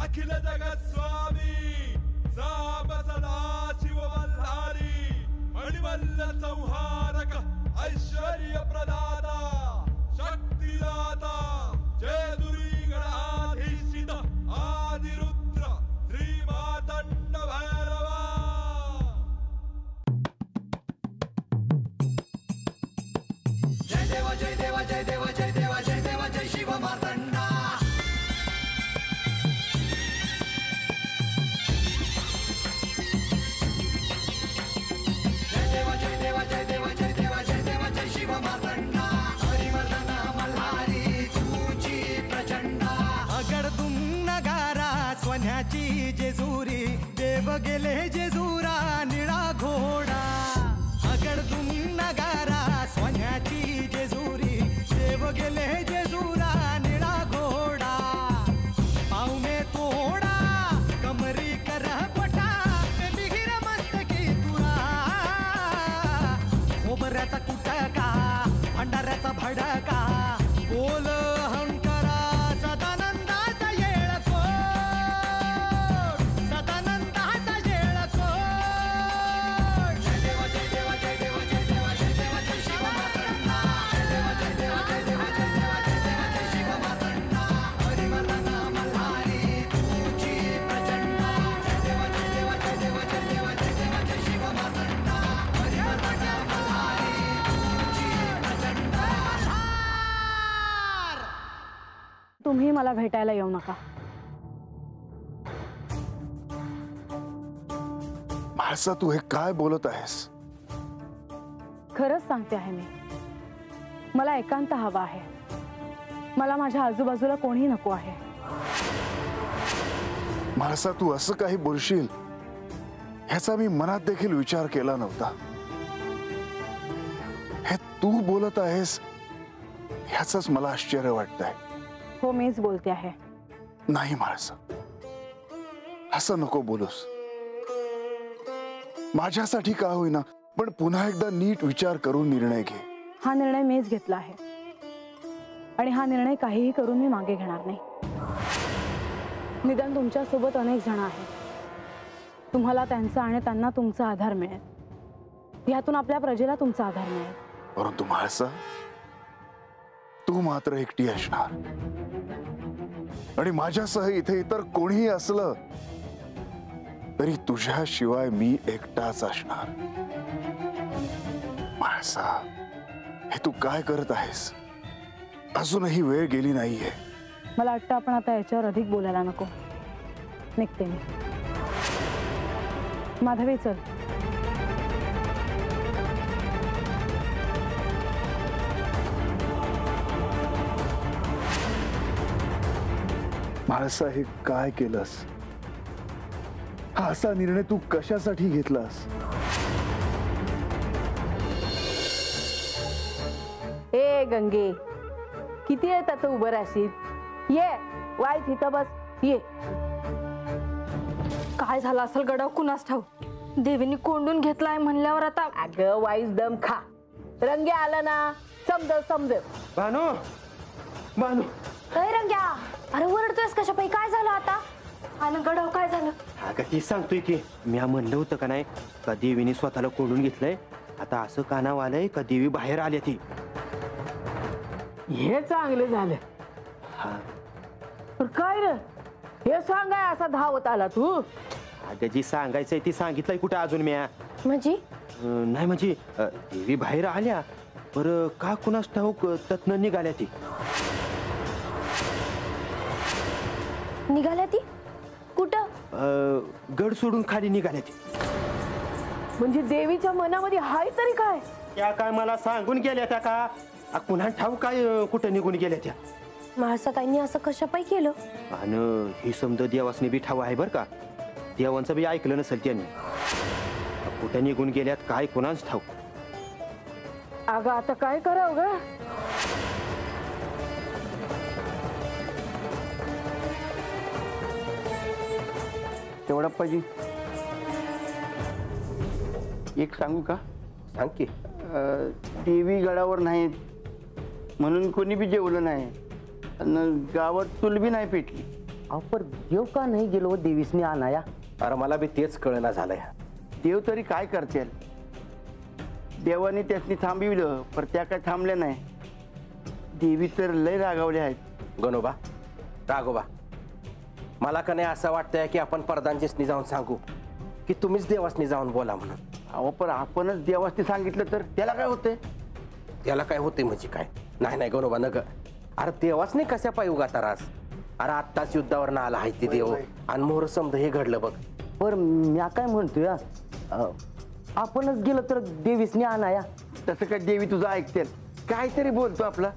अखिल जगत स्वामी साम सदा शिव मल्हारी मणिमल्ल संहारक ऐश्वर्य प्रदाता शक्तिदाता जय दुरी गणाधीशित आदिरुद्र श्री मातंड भैरवा। जय देवा जय देवा जय देवा जय देवा जय देवा जय शिव मातंडा। जय देवा जय देवा जय देवा जय देवा जय देवा जय शिव मातंडा। हरिवर्धन मल्हारी तुझी प्रचंडा। अगडदुम नगारा सोन्याची जेजुरी देव गेले जेजुरा निळा घोडा। अगडदुम नगारा सोन्याची जेजुरी देव गेले जेजुरा निळा घोडा। पावने तोडा कमरी कर पटा मिहिर मस्तकी तुरा। खोबऱ्याचा कुटका भंडाऱ्याचा भडका बोल हंकरा सदानंदाचा येळकोट सदानंदाचा येळकोट। जय देवा जय देवा जय देवा जय देवा जय देवा जय शिव मातंडा। जय देवा जय देवा जय देवा जय देवा जय देवा जय शिव मातंडा। हरिवर्धन मल्हारी तुझी प्रचंडा। जय देवा जय देवा जय देवा जय देवा जय देवा जय शिव मातंडा। हरिवर्धन मल्हारी तुझी प्रचंडा। तुम्ही मला भेटायला येऊ नका। म्हाळसा तू हे काय बोलत आहेस? खरंच सांगते आहे मी। मला एकांत हवा आहे। मला माझ्या आजूबाजूला कोणी नको आहे। म्हाळसा तू असं काही बोलशील ह्याचा मी मनात देखील विचार केला नव्हता। हे तू बोलत आहेस ह्याचंच मला आश्चर्य वाटतंय। हो मीच बोलते आहे। नाही म्हाळसा असं नको बोलूस। माझ्यासाठी का होईना पण पुन्हा एकदा नीट विचार करून निर्णय घे। हा निर्णय मीच घेतला आहे आणि हा निर्णय काहीही करून मी मागे घेणार नाही। निदान तुमच्या सोबत अनेक जण आहेत। तुम्हाला त्यांचा आणि त्यांना तुमचा आधार मिळेल। यातून आपल्या प्रजेला तुमचा आधार मिळेल। परंतु म्हाळसा तू मात्र एकटी असणार आणि माझ्यासह इथे इतर कोणीही असलं तरी तुझ्याशिवाय मी एकटाच असणार। म्हाळसा हे तू काय करत आहेस? अजूनही वेळ गेली नाहीये। मला वाटतं आपण आता याच्यावर अधिक बोलायला नको। निघते मी। माधवी चल। म्हाळसा हे काय केलंस? हा असा निर्णय तू कशासाठी घेतलास? ए गंगे किती वेळ त्याचं उभं राहशील? ये वाईच इथं बस ये। काय झालं असेल गडाव कुणास ठाऊ। देवीने कोंडून घेतलाय म्हणल्यावर आता अगं वाईच दम खा। रंगे आला ना समज समज। भानू भानू काय रंग्या अरे ओरडतोयस कशापाई? काय झालं आता? आणि गडाव काय झालं? अगं ती सांगतोय की मी म्हणलं होतं का नाही का देवीने स्वतःला कोंडून घेतलंय। आता असं कानाव आलंय का देवी बाहेर आली ती। हे चांगलं झालं। हा पण काय रे हे सांगाय असा धावत आला तू? अगं जी सांगायचंय ती सांगितलंय कुठे अजून म्या? म्हणजे नाही म्हणजे देवी बाहेर आल्या पर का कुणास ठाऊक तत्न निघाल्या ती। निघाल्या ती कुठं? गड सोडून खाली निघाल्या ती। म्हणजे देवीच्या मनामध्ये हाय तरी काय? त्या काय मला सांगून गेल्या त्या का कुणा ठाऊक काय कुठं निघून गेल्या त्या? म्हाळसाताईंनी असं कशापाई केलं? आणि ही समज देवासने बी ठाव आहे बर का। देवांचं बी ऐकलं नसेल त्यांनी। कुठे निघून गेल्यात काय कुणाच ठाऊक। अगं आता काय करावं ग? तेवढा पाहिजे एक सांगू का? सांग की। देवी गडावर नाहीत म्हणून कोणी बी जेवलं नाही आणि गावात चूल बी नाही पेटली पर देव का नाही गेलो देवीसने आणाया? अरे मला बी तेच कळना झालंय. देव तरी काय करतील? देवाने त्यासनी थांबविलं पण त्या काय थांबल्या नाही. देवी तर लय रागावल्या आहेत. गणोबा, राघोबा, मला का नाही असं वाटतंय की आपण प्रधानजीसनी जाऊन सांगू की तुम्हीच देवासनी जाऊन बोला म्हणून. अहो पण आपणच देवासनी सांगितलं तर त्याला काय होतंय? त्याला काय होते म्हणजे काय? नाही नाही गणोबा नग. अरे देवासनी कशा पायी उगा त्रास? अरे आत्ताच युद्धावर ना आला आहे ते देव आणि मोहर समज हे घडलं बघ. पर म्या काय म्हणतोय आपणच गेलं तर देवीसने आणाया? तसं काय देवी तुझं ऐकते? काहीतरी बोलतो आपला.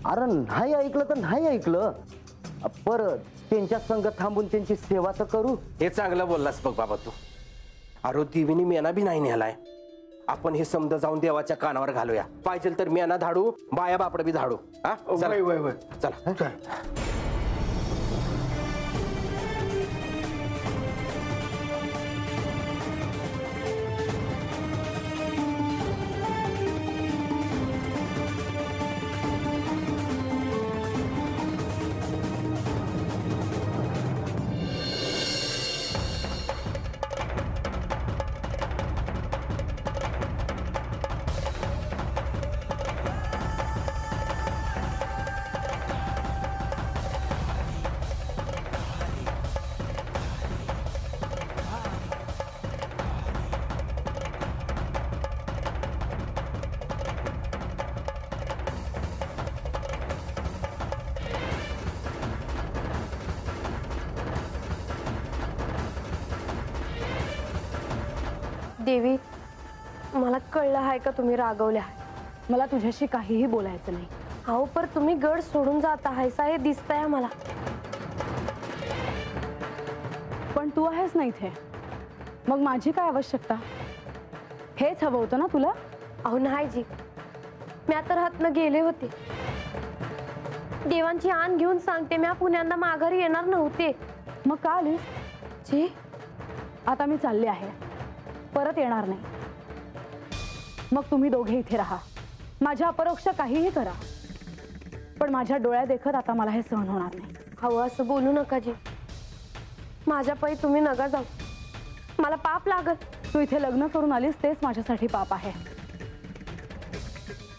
अरे नाही ऐकलं तर नाही ऐकलं, पर त्यांच्या संग थांबून त्यांची सेवा तर करू. हे चांगलं बोललास बघ बाबा तू. अरे देवीने मेना बी नाही नेलाय. आपण हे समज जाऊन देवाच्या कानावर घालूया. पाहिजे तर मेना धाडू, बाया बापड बी धाडू. हा चला चला. देवी, मला कळलं आहे का तुम्ही रागवल्या. मला तुझ्याशी काहीही बोलायचं नाही. अहो पर तुम्ही गड सोडून जात आहेसा हे दिसतंय मला. पण तू आहेस ना इथे, मग माझी काय आवश्यकता? हेच हवं होतं ना तुला? अहो नाही जी, म्या तर हातनं गेले होते. देवांची आण घेऊन सांगते, म्या पुण्यांदा माघारी येणार नव्हते. मग का आलीस? जी आता मी चालले आहे, परत येणार नाही. मग तुम्ही दोघे इथे राहा, माझ्या अपरोक्ष काहीही करा, पण माझ्या डोळ्या देखत आता मला हे सहन होणार नाही. हवं असं बोलू नका जी. माझ्या पायी तुम्ही नका जाऊ, मला पाप लागल. तू इथे लग्न करून आलीस तेच माझ्यासाठी पाप आहे.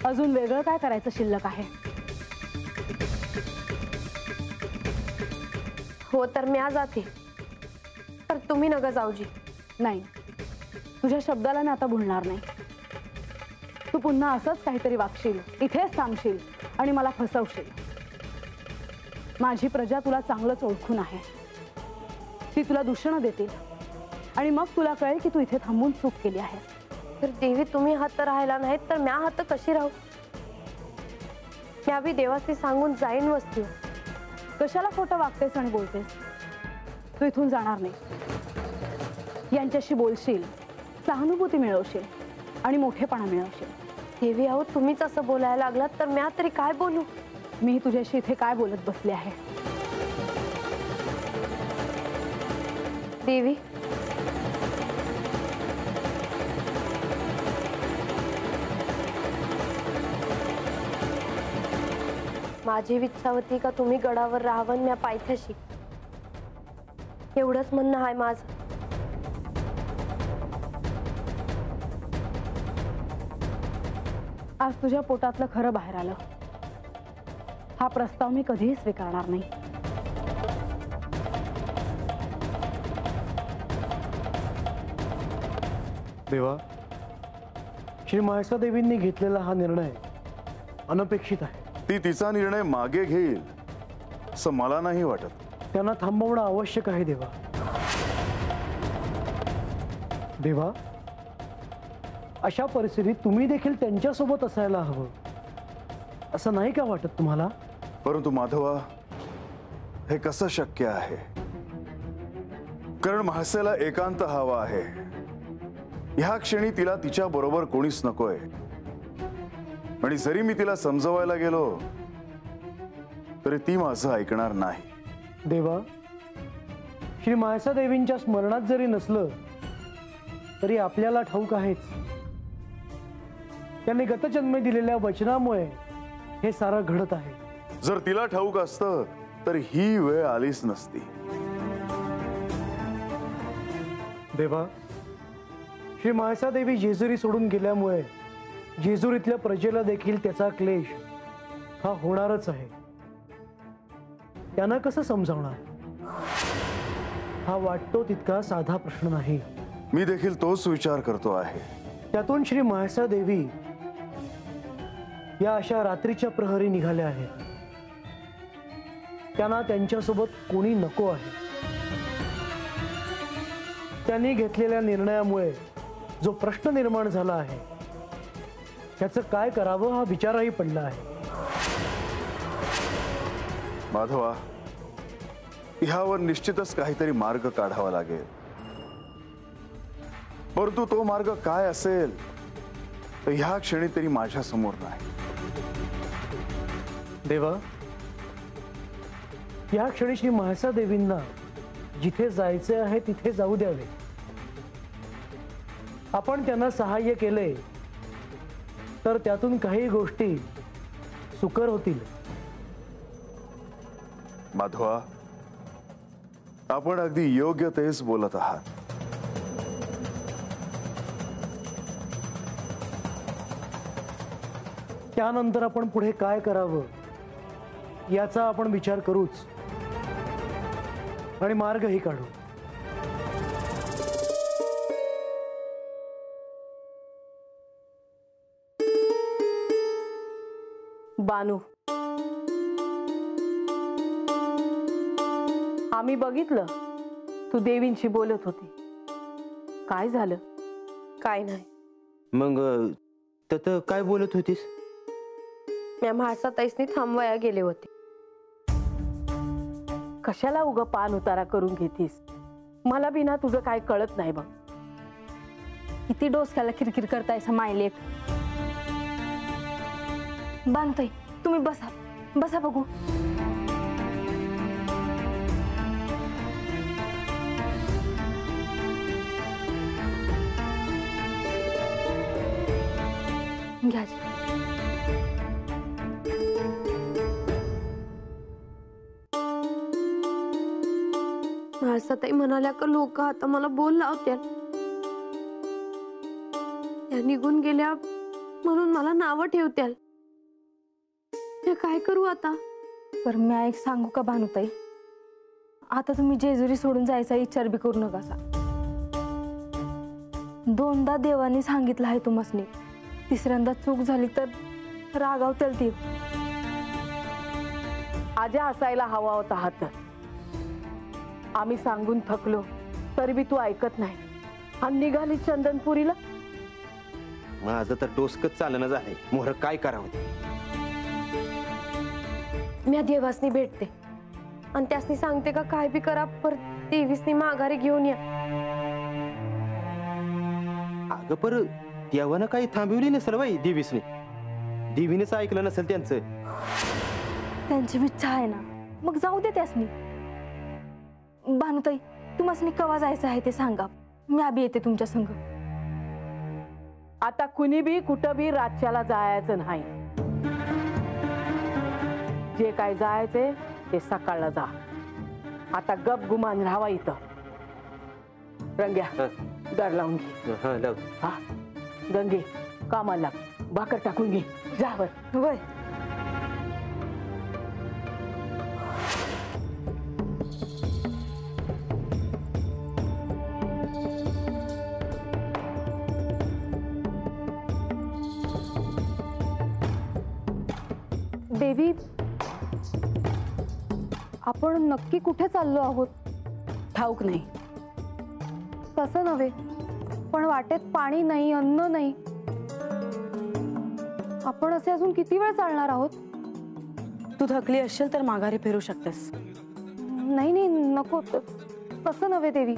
अजून वेगळं काय करायचं शिल्लक आहे? हो तर म्या जाते, तर तुम्ही नका जाऊ जी. नाही, तुझ्या शब्दाला मी आता भुलणार नाही. तू पुन्हा असंच काहीतरी वागशील, इथेच थांबशील आणि मला फसवशील. माझी प्रजा तुला चांगलंच ओळखून आहे. ती तुला दूषणं देतील आणि मग तुला कळेल की तू इथे थांबून चूक केली आहे. तर देवी तुम्ही हात राहायला नाहीत तर म्या हात कशी राहू? म्या बी देवाशी सांगून जाईन वस्तीवर. कशाला खोटं वागतेस आणि बोलतेस? तू इथून जाणार नाही. यांच्याशी बोलशील, सहानुभूती मिळवशील आणि मोठेपणा मिळवशील. देवी अहो तुम्हीच असं बोलायला लागलात तर म्या तरी काय बोलू? मी तुझ्याशी इथे काय बोलत बसले आहे? देवी माझी इच्छा होती का तुम्ही गडावर राहावं, म्या पायथ्याशी. एवढंच म्हणणं आहे माझं. आज तुझ्या पोटातलं खरं बाहेर आलं. हा प्रस्ताव मी कधीही स्वीकारणार नाही. देवा, श्री महासा देवींनी घेतलेला हा निर्णय अनपेक्षित आहे. ती तिचा निर्णय मागे घेईल असं मला नाही वाटत. त्यांना थांबवणं आवश्यक आहे देवा. देवा, अशा परिस्थितीत तुम्ही देखील त्यांच्यासोबत असायला हवं, असं नाही का वाटत तुम्हाला? परंतु माधवा, हे कसं शक्य आहे? कारण महासेला एकांत हवा आहे. ह्या क्षणी तिला तिच्या बरोबर कोणीच नकोय. आणि जरी मी तिला समजवायला गेलो तरी ती माझं ऐकणार नाही. देवा, श्री महासा देवींच्या स्मरणात जरी नसलं तरी आपल्याला ठाऊक आहेच, त्यांनी गतजन्मी दिलेल्या वचनामुळे हे सारं घडत आहे. जर तिला ठाऊक असतं तर ही वेळ आलीच नसती. देवा, श्री म्हाळसादेवी जेजुरी सोडून गेल्यामुळे जेजुरीतल्या प्रजेला देखील त्याचा क्लेश हा होणारच आहे. त्यांना कसं समजावणार? हा वाटतो तितका साधा प्रश्न नाही. मी देखील तोच विचार करतो आहे. त्यातून श्री म्हाळसादेवी या अशा रात्रीच्या प्रहरी निघाल्या आहेत. त्यांना त्यांच्यासोबत कोणी नको आहे. त्यांनी घेतलेल्या निर्णयामुळे जो प्रश्न निर्माण झाला आहे त्याचं काय करावं हा विचारही पडला आहे. माधवा, ह्यावर निश्चितच काहीतरी मार्ग काढावा लागेल. परंतु तो मार्ग काय असेल तर ह्या क्षणी तरी माझ्या समोर नाही. देवा, या क्षणी श्री म्हाळसादेवींना जिथे जायचे आहे तिथे जाऊ द्यावे. आपण त्यांना सहाय्य केले तर त्यातून काही गोष्टी सुकर होतील. माधवा, आपण अगदी योग्य तेच बोलत आहात. त्यानंतर आपण पुढे काय करावं याचा आपण विचार करूच आणि मार्गही काढू. बानू, आम्ही बघितलं तू देवींशी बोलत होती. काय झालं? काय नाही. मग तत काय बोलत होतीस? मी म्हाळसा ताईसनी थांबवाया गेले होते. कशाला उगा पान उतारा करून घेतीस? मला बिना तुझं काय कळत नाही बघ. किती डोसक्याला किरकिर करताय समायलेक. बांधतोय, तुम्ही बसा बसा बघू. घ्या. म्हाळसा ताई म्हणाल्या का लोक आता मला बोल लावत्या. त्या निघून गेल्या म्हणून मला नावं ठेवत्याल. काय करू आता? पर मी एक सांगू का भानुताई, आता तुम्ही जेजुरी सोडून जायचा विचार बी करू नका. दोनदा देवाने सांगितलं आहे तुम्हासनी. तिसऱ्यांदा चूक झाली तर रागावतील ती. आजा असायला हवा होता हात. आम्ही सांगून थकलो तरी बी तू ऐकत नाही आणि निघाली चंदनपुरीला. माझं तर डोसकच चालणं झालंय. मोहर काय करावं? मी देवासनी भेटते आणि त्यासनी सांगते का काय बी करा पर देवीसनी माघारी घेऊन या. अगं पर देवानं काही थांबवली नसेल बाई देवीसनी. देवीनेच ऐकलं नसेल त्यांचं. त्यांची इच्छा आहे ना, मग जाऊ दे त्यासनी. भानुताई, तुम्हासनी कवा जायचं आहे ते सांगा, मी आबी येते तुमच्या संग. आता कुणी बी कुठं बी राज्याला जायचं नाही. जे काय जायचे ते सकाळला जा. आता गप गुमान राहावा इथं. रंग्या, दर लावून घे. हा, गंगे कामाला लाग. भाकर टाकून घे. जावर वय. देवी, आपण नक्की कुठे चाललो आहोत? ठाऊक नाही. तसं नव्हे, पण वाटेत पाणी नाही, अन्न नाही. आपण असे अजून किती वेळ चालणार आहोत? तू थकली असशील तर माघारी फिरू शकतेस. नाही नाही, नको. तसं नव्हे देवी,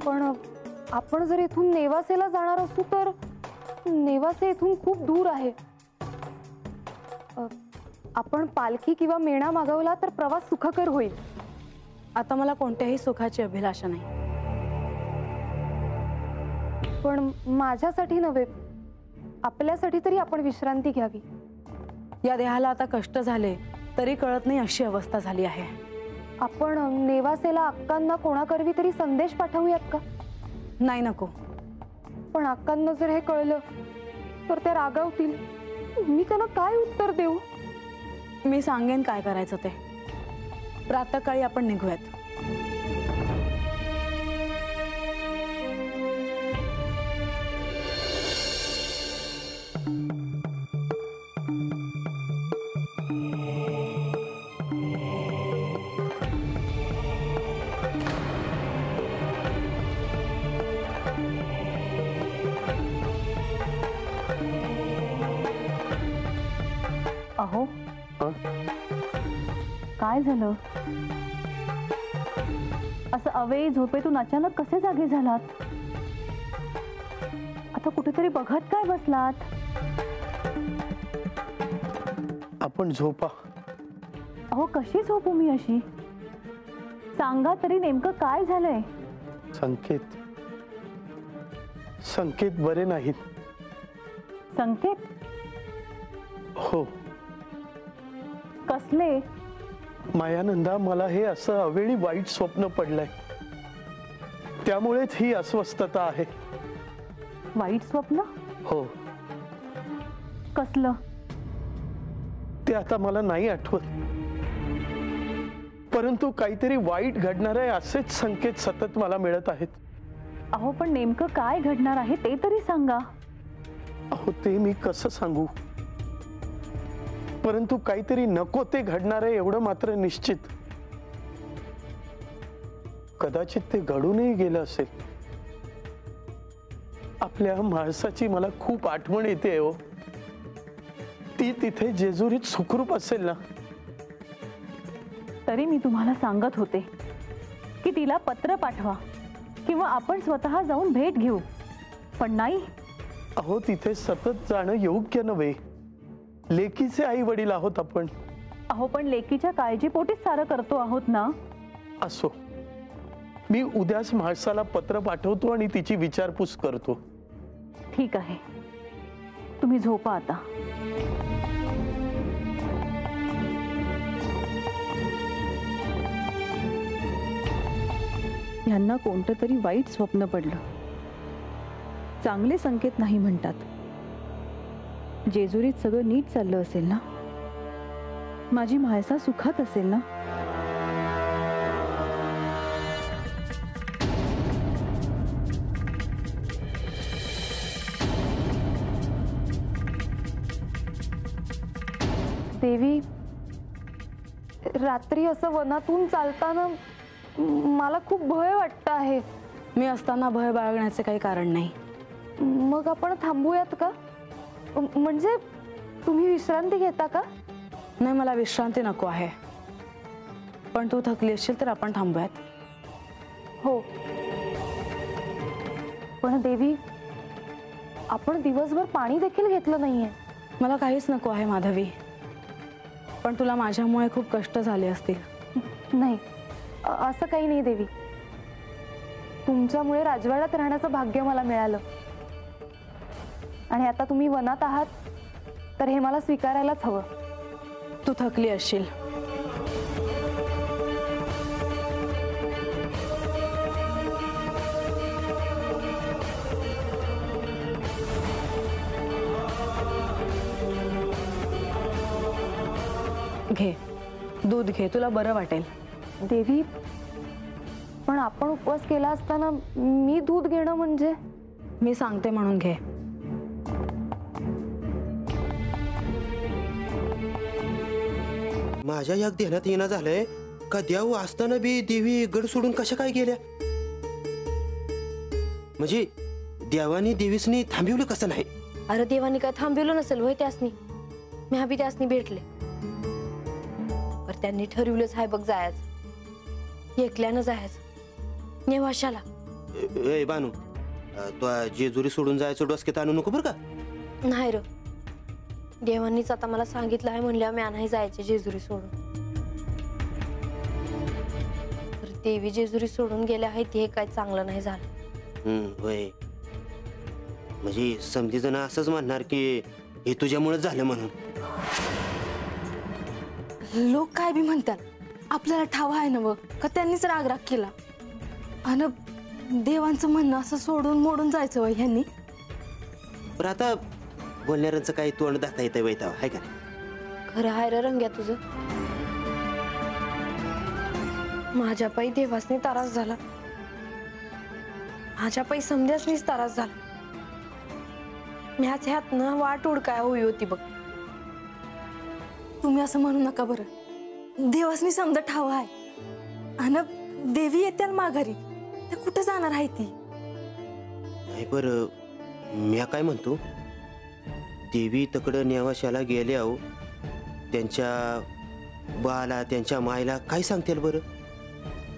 पण आपण जर इथून नेवासेला जाणार असू तर नेवासे इथून खूप दूर आहे. आपण पालखी किंवा मेणा मागवला तर प्रवास सुखकर होईल. आता मला कोणत्याही सुखाची अभिलाषा नाही. पण माझ्यासाठी नव्हे, आपल्यासाठी तरी आपण विश्रांती घ्यावी. या देहाला आता कष्ट झाले तरी कळत नाही अशी अवस्था झाली आहे. आपण नेवासेला अक्कांना कोणाकरवी तरी संदेश पाठवूयात का? नाही, नको. पण अक्कांना जर हे कळलं तर त्या रागावतील. मी त्यांना काय उत्तर देऊ? मी सांगेन काय करायचं ते. प्रातःकाळी आपण निघूयात. अहो, काय झालं? असं अवेळी झोपेतून अचानक कसे जागे झालात? आता कुठेतरी बघत काय बसलात? आपण झोपा. अहो, कशी झोपू मी अशी? सांगा तरी नेमकं काय झालंय? संकेत बरे नाहीत. संकेत? हो. कसले? मायानंदा, मला हे असं अवेळी वाईट स्वप्न पडलंय, त्यामुळेच ही अस्वस्थता आहे. वाईट स्वप्न? हो. कसलं? ते आता मला नाही आठवत, परंतु काहीतरी वाईट घडणार आहे असेच संकेत सतत मला मिळत आहेत. अहो, पण नेमकं काय घडणार आहे ते तरी सांगा. अहो, ते मी कसं सांगू? परंतु काहीतरी नको ते घडणार आहे एवढं मात्र निश्चित. कदाचित ते घडूनही गेलं असेल. आपल्या माणसाची मला खूप आठवण येते हो. ती तिथे जेजुरीत सुखरूप असेल ना? तरी मी तुम्हाला सांगत होते की तिला पत्र पाठवा किंवा आपण स्वतः जाऊन भेट घेऊ, पण नाही. अहो, तिथे सतत जाणं योग्य नव्हे. लेकीचे आई वडील आहोत आपण. अहो, पण लेकीच्या काळजीपोटीच सारं करतो आहोत ना. असो, मी उद्याच माणसाला पत्र पाठवतो आणि तिची विचारपूस करतो. ठीक आहे, तुम्ही झोपा आता. यांना कोणतं तरी वाईट स्वप्न पडलं. चांगले संकेत नाही म्हणतात. जेजुरीत सगळं नीट चाललं असेल ना? माझी म्हाळसा सुखात असेल ना? देवी, रात्री असं वनातून चालताना मला खूप भय वाटत आहे. मी असताना भय बाळगण्याचे काही कारण नाही. मग आपण थांबूयात का? म्हणजे तुम्ही विश्रांती घेता का? नाही, मला विश्रांती नको आहे. पण तू थकली असशील तर आपण थांबूयात. हो, पण देवी, आपण दिवसभर पाणी देखील घेतलं नाहीये. मला काहीच नको आहे माधवी, पण तुला माझ्यामुळे खूप कष्ट झाले असतील. नाही, असं काही नाही देवी. तुमच्यामुळे राजवाड्यात राहण्याचं भाग्य मला मिळालं आणि आता तुम्ही वनात आहात तर हे मला स्वीकारायलाच हवं. तू थकली असशील. घे, दूध घे, तुला बरं वाटेल. देवी, पण आपण उपवास केला असताना मी दूध घेणं म्हणजे? मी सांगते म्हणून घे. माझ्या या ध्यानात येणं झालंय का देव असताना बी देवी गड सोडून कशा काय गेल्या? म्हणजे देवानी देवीसनी थांबवलं कसं नाही? अरे देवानी काय थांबवलं नसेल वय त्यासनी. मी बी त्यासनी भेटले, पर त्यांनी ठरवलंच हाय बघ जायचं. एकल्यानं जायचं नेवाशाला. ए बानू, तू जेजुरी सोडून जायचं डोसक्यात आणू नको बरं का? नाही र, देवांनीच आता मला सांगितलं आहे म्हणल्या मी नाही जायचे जेजुरी सोडून. तर देवी जेजुरी सोडून गेल्या आहेत हे काय चांगलं नाही झालं. होय, म्हणजे समधी जण असंच म्हणणार की हे तुझ्यामुळे झालं म्हणून. लोक काय बी म्हणतात, आपल्याला ठाव आहे ना, का त्यांनीच राग केला आणि देवांचं म्हणणं असं सोडून मोडून जायचं वय ह्यांनी. पण आता बोलणाऱ्यांचं काही तोंड दाखता येतं वैताव आहे का नाही? खरं आहे रे रंग्या तुझं. माझ्या पायी देवासनी त्रास झाला, माझ्या पायी समध्यासनीच त्रास झाला. ह्याच ह्यातनं वाट उडकाय होई होती बघ. तुम्ही असं म्हणू नका बरं. देवासनी समजा ठाव आहे आणि देवी येत्या माघारी, ते कुठं जाणार आहे ती? नाही बरं, मी काय म्हणतो, देवी तकडं नेवाशाला गेले आहो, त्यांच्या बाला त्यांच्या मायला काय सांगतील बरं?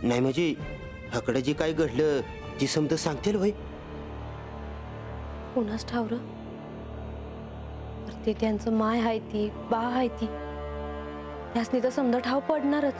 नाही म्हणजे हकडं जे काय घडलं ती समजा सांगतील भाई. कोणाच ठावर? ते त्यांचं माय आहे ती, बा आहे ती, त्यासनी तर समजा ठाव पडणारच.